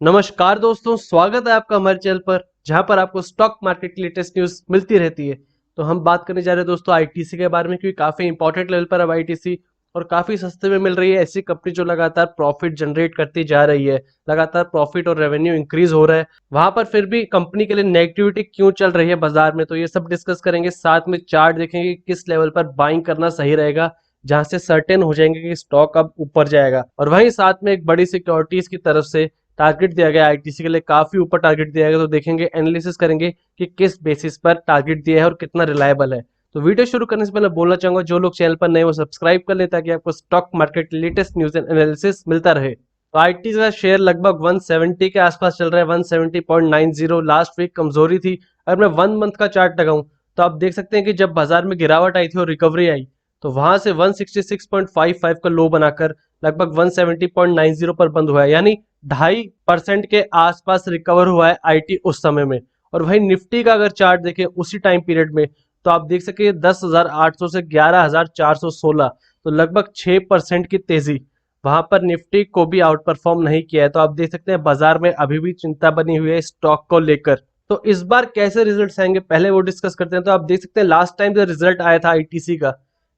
नमस्कार दोस्तों, स्वागत है आपका हमारे चैनल पर जहां पर आपको स्टॉक मार्केट की लेटेस्ट न्यूज मिलती रहती है। तो हम बात करने जा रहे हैं दोस्तों आईटीसी के बारे में, क्योंकि काफी इंपॉर्टेंट लेवल पर अब आईटीसी और काफी सस्ते में मिल रही है। ऐसी कंपनी जो लगातार प्रॉफिट जनरेट करती जा रही है, लगातार प्रॉफिट और रेवेन्यू इंक्रीज हो रहा है, वहां पर फिर भी कंपनी के लिए नेगेटिविटी क्यों चल रही है बाजार में, तो ये सब डिस्कस करेंगे। साथ में चार्ट देखेंगे किस लेवल पर बाइंग करना सही रहेगा, जहां से सर्टेन हो जाएंगे कि स्टॉक अब ऊपर जाएगा। और वहीं साथ में एक बड़ी सिक्योरिटीज की तरफ से टारगेट दिया गया आईटीसी के लिए, काफी ऊपर टारगेट दिया गया। तो देखेंगे, एनालिसिस करेंगे कि किस बेसिस पर टारगेट दिया है और कितना रिलायबल है। तो वीडियो शुरू करने से पहले बोलना चाहूंगा, जो लोग चैनल पर नए वो सब्सक्राइब कर लें ताकि आपको stock market latest news and analysis मिलता रहे। तो आईटी का शेयर लगभग 170 के आसपास चल रहा है, 170.90। लास्ट वीक कमजोरी थी। अगर मैं 1 मंथ का चार्ट लगाऊं तो आप देख सकते हैं कि जब बाजार में गिरावट आई थी और रिकवरी आई, तो वहां से 166.55 का लो बनाकर लगभग 170.90 पर बंद हुआ है, यानी 2.5% के आसपास रिकवर हुआ है आईटी उस समय में। और वही निफ्टी का अगर चार्ट देखें उसी टाइम पीरियड में, तो आप देख सके 10,800 से 11,416, तो लगभग 6% की तेजी। वहां पर निफ्टी को भी आउट परफॉर्म नहीं किया है। तो आप देख सकते हैं बाजार में अभी भी चिंता बनी हुई है स्टॉक को लेकर। तो इस बार कैसे रिजल्ट्स आएंगे पहले वो डिस्कस करते हैं। तो आप देख सकते हैं लास्ट टाइम जब रिजल्ट आया था आईटीसी का,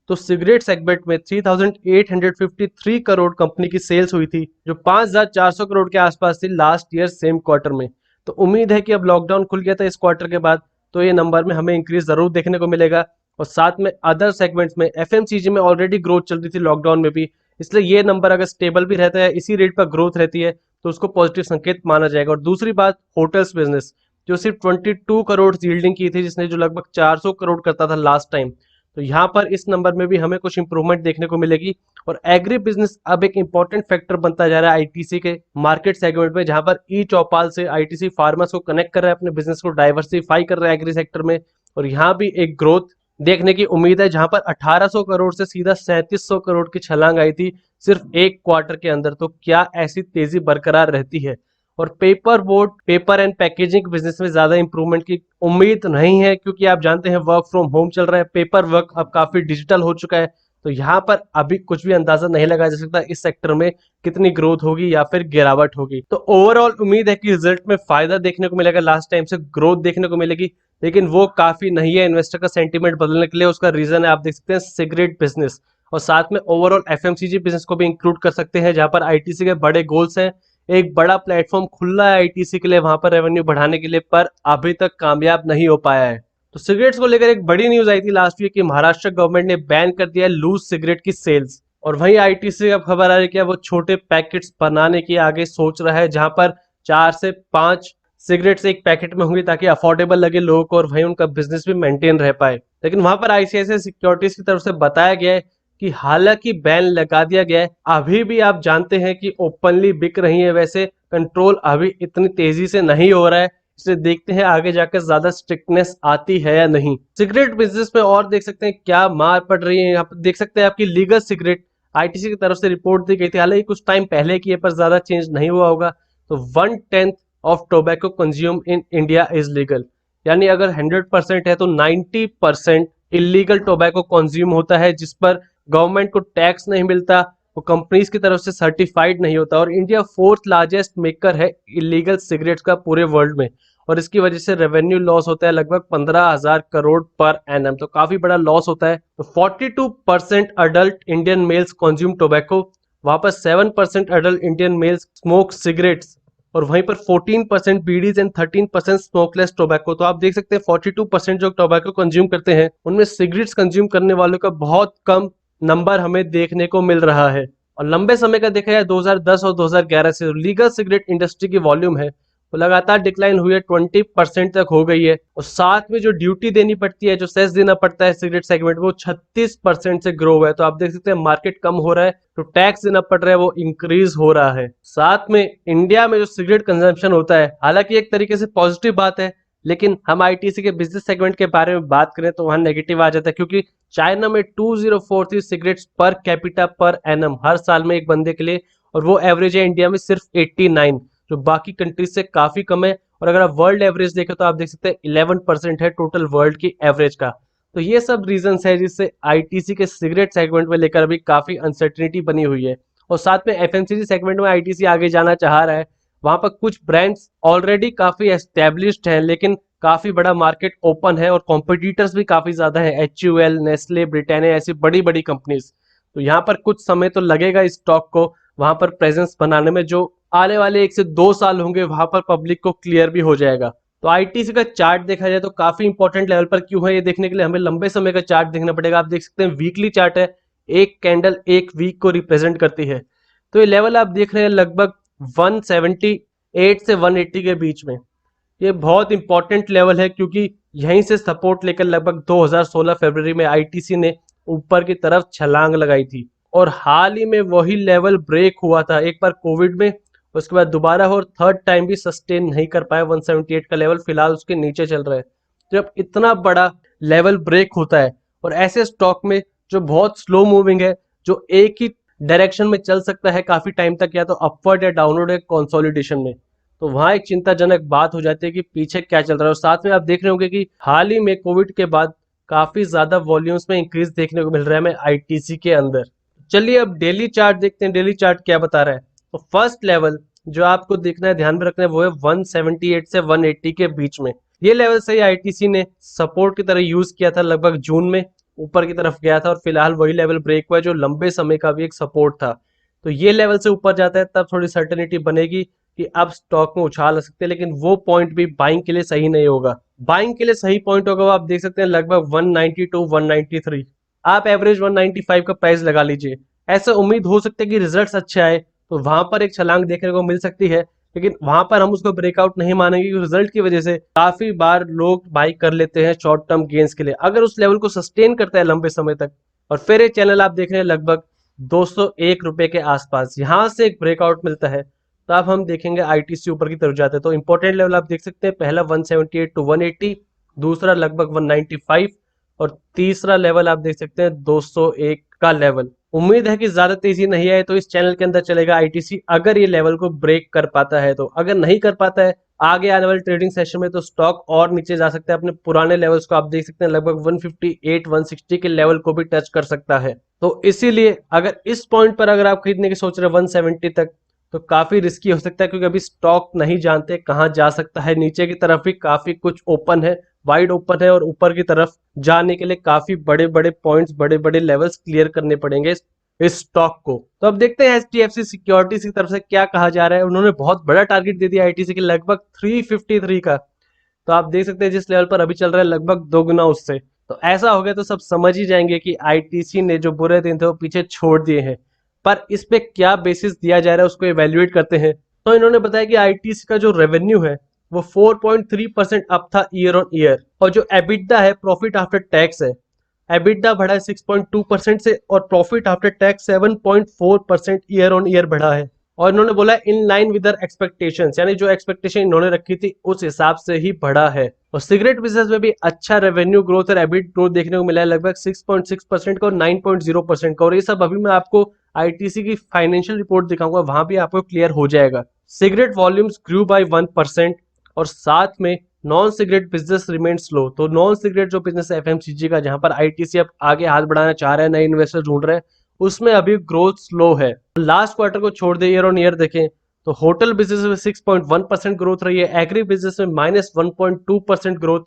तो सिगरेट सेगमेंट में 3,853 करोड़ कंपनी की सेल्स हुई थी, जो 5,400 करोड़ के आसपास थी लास्ट ईयर सेम क्वार्टर में। तो उम्मीद है कि अब लॉकडाउन खुल गया था इस क्वार्टर के बाद, तो ये नंबर में हमें इंक्रीज जरूर देखने को मिलेगा। और साथ में अदर सेगमेंट्स में एफएमसीजी में ऑलरेडी ग्रोथ चल रही थी लॉकडाउन में भी, इसलिए ये नंबर अगर स्टेबल भी रहता है, इसी रेट पर ग्रोथ रहती है, तो उसको पॉजिटिव संकेत माना जाएगा। और दूसरी बात, होटल्स बिजनेस जो सिर्फ 22 करोड़ यील्डिंग की थी, जिसने जो लगभग 400 करोड़ करता था लास्ट टाइम, तो यहाँ पर इस नंबर में भी हमें कुछ इंप्रूवमेंट देखने को मिलेगी। और एग्री बिजनेस अब एक इंपॉर्टेंट फैक्टर बनता जा रहा है आईटीसी के मार्केट सेगमेंट में, जहां पर ई चौपाल से आईटीसी फार्मर्स को कनेक्ट कर रहा है, अपने बिजनेस को डाइवर्सिफाई कर रहा है एग्री सेक्टर में। और यहाँ भी एक ग्रोथ देखने की उम्मीद है, जहां पर 1800 करोड़ से सीधा 3700 करोड़ की छलांग आई थी सिर्फ एक क्वार्टर के अंदर। तो क्या ऐसी तेजी बरकरार रहती है? और paper board, paper and packaging business में ज्यादा इंप्रूवमेंट की उम्मीद नहीं है, क्योंकि आप जानते हैं वर्क फ्रॉम होम चल रहा है, पेपर वर्क अब काफी डिजिटल हो चुका है। तो यहाँ पर अभी कुछ भी अंदाजा नहीं लगाया जा सकता इस सेक्टर में कितनी ग्रोथ होगी या फिर गिरावट होगी। तो ओवरऑल उम्मीद है कि रिजल्ट में फायदा देखने को मिलेगा, लास्ट टाइम से ग्रोथ देखने को मिलेगी, लेकिन वो काफी नहीं है इन्वेस्टर का सेंटीमेंट बदलने के लिए। उसका रीजन है, आप देख सकते हैं, सिगरेट बिजनेस। और साथ में ओवरऑल एफएमसीजी बिजनेस को भी इंक्लूड कर सकते हैं, जहां पर आईटीसी के बड़े गोल्स हैं। एक बड़ा प्लेटफॉर्म खुल रहा है आईटीसी के लिए वहां पर रेवेन्यू बढ़ाने के लिए, पर अभी तक कामयाब नहीं हो पाया है। तो सिगरेट्स को लेकर एक बड़ी न्यूज आई थी लास्ट वीक कि महाराष्ट्र गवर्नमेंट ने बैन कर दिया है लूज सिगरेट की सेल्स। और वहीं आईटीसी से अब खबर आ रही है कि वो छोटे पैकेट्स बनाने की आगे सोच रहा है, जहां पर 4 से 5 सिगरेट्स एक पैकेट में होंगी, ताकि अफोर्डेबल लगे लोगों को और वहीं उनका बिजनेस भी मेंटेन रह पाए। लेकिन वहां पर आईसीआईसीआई सिक्योरिटीज की तरफ से बताया गया है कि हालांकि बैन लगा दिया गया है, अभी भी आप जानते हैं कि ओपनली बिक रही है, वैसे कंट्रोल अभी इतनी तेजी से नहीं हो रहा है। इसलिए देखते हैं आगे जाकर ज्यादा स्ट्रिक्टनेस आती है या नहीं। सिगरेट बिजनेस में और देख सकते हैं क्या मार पड़ रही है। यहाँ पर देख सकते हैं आपकी लीगल सिगरेट आईटीसी की तरफ से रिपोर्ट दी गई थी, हालांकि कुछ टाइम पहले की है, पर ज्यादा चेंज नहीं हुआ होगा। तो 1/10 of tobacco consume in India is legal, यानी अगर 100% है तो 90% इलीगल टोबैको कंज्यूम होता है, जिस पर गवर्नमेंट को टैक्स नहीं मिलता, वो कंपनीज की तरफ से सर्टिफाइड नहीं होता। और इंडिया 4th लार्जेस्ट मेकर है इलीगल सिगरेट्स का पूरे वर्ल्ड में, और इसकी वजह से रेवेन्यू लॉस होता है लगभग 15,000 करोड़ पर एनम, तो काफी बड़ा लॉस होता है। तो 42% adult Indian males consume tobacco, वापस 7% adult Indian males smoke cigarettes, और वहीं पर 14% बीडीज एंड 13% स्मोकलेस टोबैको। तो आप देख सकते हैं 42% जो टोबैको कंज्यूम करते हैं, उनमें सिगरेट्स कंज्यूम करने वालों का बहुत कम नंबर हमें देखने को मिल रहा है। और लंबे समय का देखा जाए 2010 और 2011 से लीगल सिगरेट इंडस्ट्री की वॉल्यूम है वो लगातार डिक्लाइन हुई है, 20% तक हो गई है। और साथ में जो ड्यूटी देनी पड़ती है, जो सेस देना पड़ता है सिगरेट सेगमेंट, वो 36% से ग्रो हुआ है। तो आप देख सकते हैं मार्केट कम हो रहा है, तो टैक्स देना पड़ रहा है वो इंक्रीज हो रहा है। साथ में इंडिया में जो सिगरेट कंजम्पशन होता है, हालांकि एक तरीके से पॉजिटिव बात है, लेकिन हम आईटीसी के बिजनेस सेगमेंट के बारे में बात करें तो वहां नेगेटिव आ जाता है, क्योंकि चाइना में 2043 cigarettes per capita per annum हर साल में एक बंदे के लिए, और वो एवरेज है इंडिया में सिर्फ 89, जो बाकी कंट्रीज से काफी कम है। और अगर आप वर्ल्ड एवरेज देखें तो आप देख सकते हैं 11% है टोटल वर्ल्ड की एवरेज का। तो ये सब रीजंस है जिससे आईटीसी के सिगरेट सेगमेंट में लेकर अभी काफी अनसर्टिनिटी बनी हुई है। और साथ में एफएमसीजी सेगमेंट में आईटीसी आगे जाना चाह रहा है, वहां पर कुछ ब्रांड्स ऑलरेडी काफी एस्टेब्लिश्ड हैं, लेकिन काफी बड़ा मार्केट ओपन है और कॉम्पिटिटर्स भी काफी ज्यादा है, HUL, नेस्ले, ब्रिटानिया, ऐसी बड़ी बड़ी कंपनीज। तो यहाँ पर कुछ समय तो लगेगा इस स्टॉक को वहां पर प्रेजेंस बनाने में, जो आने वाले 1 से 2 साल होंगे वहां पर पब्लिक को क्लियर भी हो जाएगा। तो आईटीसी का चार्ट देखा जाए तो काफी इंपॉर्टेंट लेवल पर क्यों है ये देखने के लिए हमें लंबे समय का चार्ट देखना पड़ेगा। आप देख सकते हैं वीकली चार्ट है, एक कैंडल एक वीक को रिप्रेजेंट करती है। तो ये लेवल आप देख रहे हैं लगभग 178 से 180 के बीच में। ये बहुत इंपॉर्टेंट लेवल है क्योंकि यहीं से सपोर्ट लेकर लगभग 2016 फरवरी में आईटीसी ने ऊपर की तरफ छलांग लगाई थी और हाल ही में वही लेवल ब्रेक हुआ था एक बार कोविड में, उसके बाद दोबारा और थर्ड टाइम भी सस्टेन नहीं कर पाया। 178 का लेवल फिलहाल उसके नीचे चल रहा है। जब इतना बड़ा लेवल ब्रेक होता है और ऐसे स्टॉक में जो बहुत स्लो मूविंग है, जो एक ही डायरेक्शन में चल सकता है काफी टाइम तक, या तो अपवर्ड या डाउनवर्ड या कंसोलिडेशन में, तो वहां एक चिंताजनक बात हो जाती है कि पीछे क्या चल रहा है। और साथ में आप देख रहे होंगे कि हाल ही में कोविड के बाद काफी ज्यादा वॉल्यूम्स में इंक्रीज देखने को मिल रहा है हमें आईटीसी के अंदर। चलिए अब डेली चार्ट देखते हैं, डेली चार्ट क्या बता रहा है। तो फर्स्ट लेवल जो आपको देखना है, ध्यान में रखना है, वो है 178 से 180 के बीच में। ये लेवल से आईटीसी ने सपोर्ट की तरह यूज किया था लगभग जून में, ऊपर की तरफ गया था और फिलहाल वही लेवल ब्रेक हुआ है जो लंबे समय का भी एक सपोर्ट था। तो ये लेवल से ऊपर जाता है तब थोड़ी सर्टेनिटी बनेगी कि अब स्टॉक में उछाल आ सकते हैं, लेकिन वो पॉइंट भी बाइंग के लिए सही नहीं होगा। बाइंग के लिए सही पॉइंट होगा वो आप देख सकते हैं लगभग 192 193। आप एवरेज 195 का प्राइस लगा लीजिए। ऐसा उम्मीद हो सकती है कि रिजल्ट्स अच्छे आए तो वहां पर एक छलांग देखने को मिल सकती है, लेकिन वहां पर हम उसको ब्रेकआउट नहीं मानेंगे क्योंकि रिजल्ट की वजह से काफी बार लोग बाई कर लेते हैं शॉर्ट टर्म गेन्स के लिए। अगर उस लेवल को सस्टेन करता है लंबे समय तक, और फिर ये चैनल आप देख रहे हैं लगभग 201 रुपए के आसपास, यहां से एक ब्रेकआउट मिलता है तो अब हम देखेंगे आईटीसी ऊपर की तरफ जाते हैं। तो इंपॉर्टेंट लेवल आप देख सकते हैं, पहला 178 टू 180, दूसरा लगभग 195 और तीसरा लेवल आप देख सकते हैं 201 का लेवल। उम्मीद है कि ज्यादा तेजी नहीं आए तो इस चैनल के अंदर चलेगा आईटीसी, अगर ये लेवल को ब्रेक कर पाता है तो। अगर नहीं कर पाता है आगे आने वाले ट्रेडिंग सेशन में तो स्टॉक और नीचे जा सकता है, अपने पुराने लेवल्स को आप देख सकते हैं लगभग 158 160 के लेवल को भी टच कर सकता है। तो इसीलिए अगर इस पॉइंट पर अगर आप खरीदने की सोच रहे हैं 170 तक, तो काफी रिस्की हो सकता है क्योंकि अभी स्टॉक नहीं जानते कहां जा सकता है। नीचे की तरफ भी काफी कुछ ओपन है, वाइड ओपन है, और ऊपर की तरफ जाने के लिए काफी बड़े बड़े पॉइंट्स, बड़े बड़े लेवल्स क्लियर करने पड़ेंगे इस स्टॉक को। तो अब देखते हैं एचडीएफसी सिक्योरिटीज की तरफ से क्या कहा जा रहा है। उन्होंने बहुत बड़ा टारगेट दे दिया आईटीसी के, लगभग 353 का। तो आप देख सकते हैं जिस लेवल पर अभी चल रहा है लगभग 2 गुना उससे। तो ऐसा हो गया तो सब समझ ही जाएंगे कि आईटीसी ने जो बुरे दिन थे वो पीछे छोड़ दिए हैं। पर इस पे क्या बेसिस दिया जा रहा है उसको इवेल्युएट करते हैं। तो इन्होंने बताया कि आईटीसी का जो रेवेन्यू है वो 4.3% अप था ईयर ऑन ईयर, और जो एबिटडा है, प्रॉफिट आफ्टर टैक्स है, एबिटडा बढ़ा है 6.2% से, और profit after tax 7.4% year on year बढ़ा है। और इन्होंने बोला इन लाइन विद एक्सपेक्टेशंस, यानी जो एक्सपेक्टेशन इन्होंने रखी थी उस हिसाब से ही बढ़ा है। और सिगरेट बिजनेस में भी अच्छा रेवेन्यू ग्रोथ और एबिट ग्रोथ देखने को मिला है, लगभग 6.6% का और 9.0% का। और ये सब अभी मैं आपको आईटीसी की फाइनेंशियल रिपोर्ट दिखाऊंगा, वहां भी आपको क्लियर हो जाएगा। सिगरेट वॉल्यूम्स ग्रू बाय 1%, और साथ में non cigarette business remain slow. तो नॉन सिगरेट जो बिजनेस है एफएमसीजी का, जहां पर आईटीसी अब आगे हाथ बढ़ाना चाह रहे हैं, नए इन्वेस्टर ढूंढ रहे हैं, उसमें अभी ग्रोथ स्लो है। लास्ट क्वार्टर को छोड़ दे ईयर ऑन ईयर देखें तो होटल बिजनेस में 6.1% ग्रोथ रही है, एग्री बिजनेस में -1.2% ग्रोथ,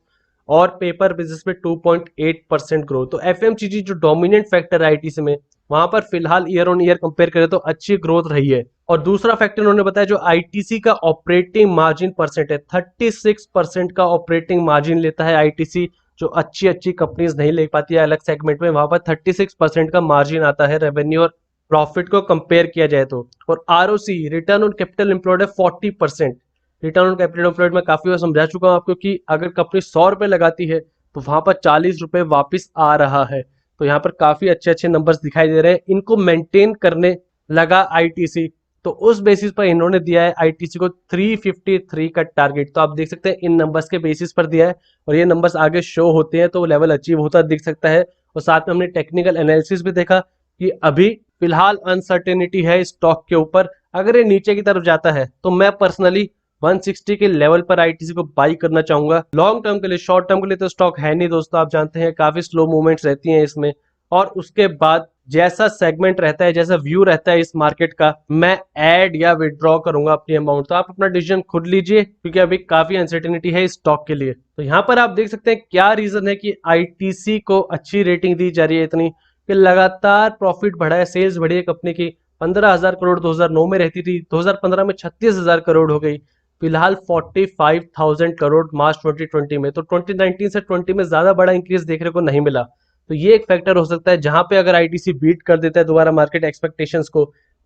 और पेपर बिजनेस में 2.8% ग्रोथ। तो एफएमसीजी जो डोमिनेंट फैक्टर है आईटीसी में, वहां पर फिलहाल ईयर ऑन ईयर कंपेयर करें तो अच्छी ग्रोथ रही है। और दूसरा फैक्टर उन्होंने बताया जो आईटीसी का ऑपरेटिंग मार्जिन परसेंट है, 36% का ऑपरेटिंग मार्जिन लेता है आईटीसी, जो अच्छी अच्छी कंपनीज नहीं ले पाती है अलग सेगमेंट में, वहां पर 36% का मार्जिन आता है रेवेन्यू और प्रॉफिट को कंपेयर किया जाए तो। और ROC, return on capital employed है 40%। रिटर्न ऑन कैपिटल एम्प्लॉयड में काफी बार समझा चुका हूं आपको कि अगर कंपनी 100 रुपए लगाती है तो वहां पर 40 रुपए वापिस आ रहा है। तो यहाँ पर काफी अच्छे अच्छे नंबर्स दिखाई दे रहे हैं, इनको मेंटेन करने लगा आईटीसी। तो उस बेसिस पर इन्होंने दिया है आईटीसी को 353 का टारगेट। तो आप देख सकते हैं इन नंबर्स के बेसिस पर दिया है, और ये नंबर्स आगे शो होते हैं तो लेवल अचीव होता दिख सकता है। और साथ में हमने टेक्निकल एनालिसिस भी देखा कि अभी फिलहाल अनसर्टेनिटी है स्टॉक के ऊपर। अगर ये नीचे की तरफ जाता है तो मैं पर्सनली 160 के लेवल पर आईटीसी को बाई करना चाहूंगा लॉन्ग टर्म के लिए। शॉर्ट टर्म के लिए तो स्टॉक है नहीं दोस्तों, आप जानते हैं काफी स्लो मूवमेंट्स रहती हैं इसमें। और उसके बाद जैसा सेगमेंट रहता है, जैसा व्यू रहता है इस मार्केट का, मैं ऐड या विड्रॉ करूंगा अपनी अमाउंट। तो आप अपना डिसीजन खुद लीजिए, क्योंकि अभी काफी अनसर्टेनिटी है इस स्टॉक के लिए। तो यहाँ पर आप देख सकते हैं क्या रीजन है कि आईटीसी को अच्छी रेटिंग दी जा रही है इतनी, कि लगातार प्रॉफिट बढ़ा है, सेल्स बढ़ी है कंपनी की। 15,000 करोड़ 2009 में रहती थी, 2015 में 36,000 करोड़ हो गई, फिलहाल 45,000 करोड़ मार्च 2020 में। तो 2019 से 20 में ज्यादा बड़ा इंक्रीज देखने को नहीं मिला। तो ये एक फैक्टर हो सकता है जहां पे अगर आईटीसी बीट कर देता है दोबारा मार्केट एक्सपेक्टेशंस को,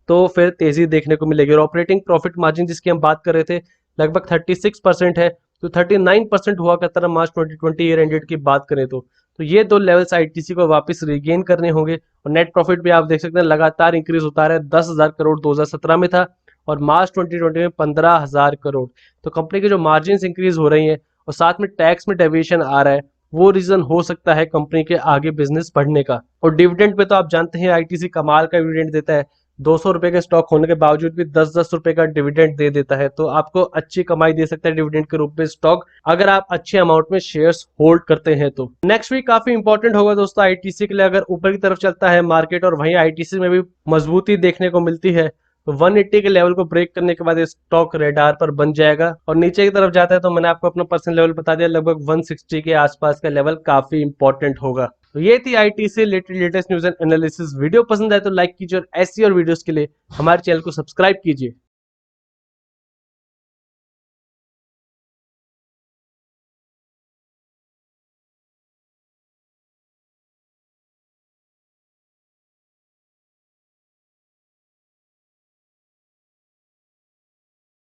तो फिर तेजी देखने को मिलेगी। और ऑपरेटिंग प्रॉफिट मार्जिन जिसकी हम बात कर रहे थे लगभग 36% है, तो 39% हुआ करता था मार्च 2020 ईयर एंडेड की बात करें तो ये दो लेवल्स आईटीसी को वापस रिगेन करने होंगे। और नेट प्रॉफिट भी आप देख सकते हैं लगातार इंक्रीज होता रहा है, 10,000 करोड़ 2017 में था और मार्च 2020 में 15,000 करोड़। तो कंपनी के जो मार्जिन इंक्रीज हो रही हैं और साथ में टैक्स में डेविएशन आ रहा है, वो रीजन हो सकता है कंपनी के आगे बिजनेस बढ़ने का। और डिविडेंड पे तो आप जानते हैं आईटीसी कमाल का डिविडेंड देता है, 200 रुपए के स्टॉक होने के बावजूद भी 10-10 रुपए का डिविडेंड दे देता है। तो आपको अच्छी कमाई दे सकता है डिविडेंड के रूप में स्टॉक, अगर आप अच्छे अमाउंट में शेयर्स होल्ड करते हैं। तो नेक्स्ट वीक काफी इंपॉर्टेंट होगा दोस्तों आईटीसी के लिए। अगर ऊपर की तरफ चलता है मार्केट और वहीं आईटीसी में भी मजबूती देखने को मिलती है, तो 180 के लेवल को ब्रेक करने के बाद स्टॉक रेडार पर बन जाएगा। और नीचे की तरफ जाता है तो मैंने आपको अपना पर्सनल लेवल बता दिया, लगभग 160 के आसपास का लेवल काफी इंपॉर्टेंट होगा। तो ये थी ITC latest news and analysis. Video पसंद आए तो लाइक कीजिए और ऐसी और वीडियोस के लिए हमारे चैनल को सब्सक्राइब कीजिए।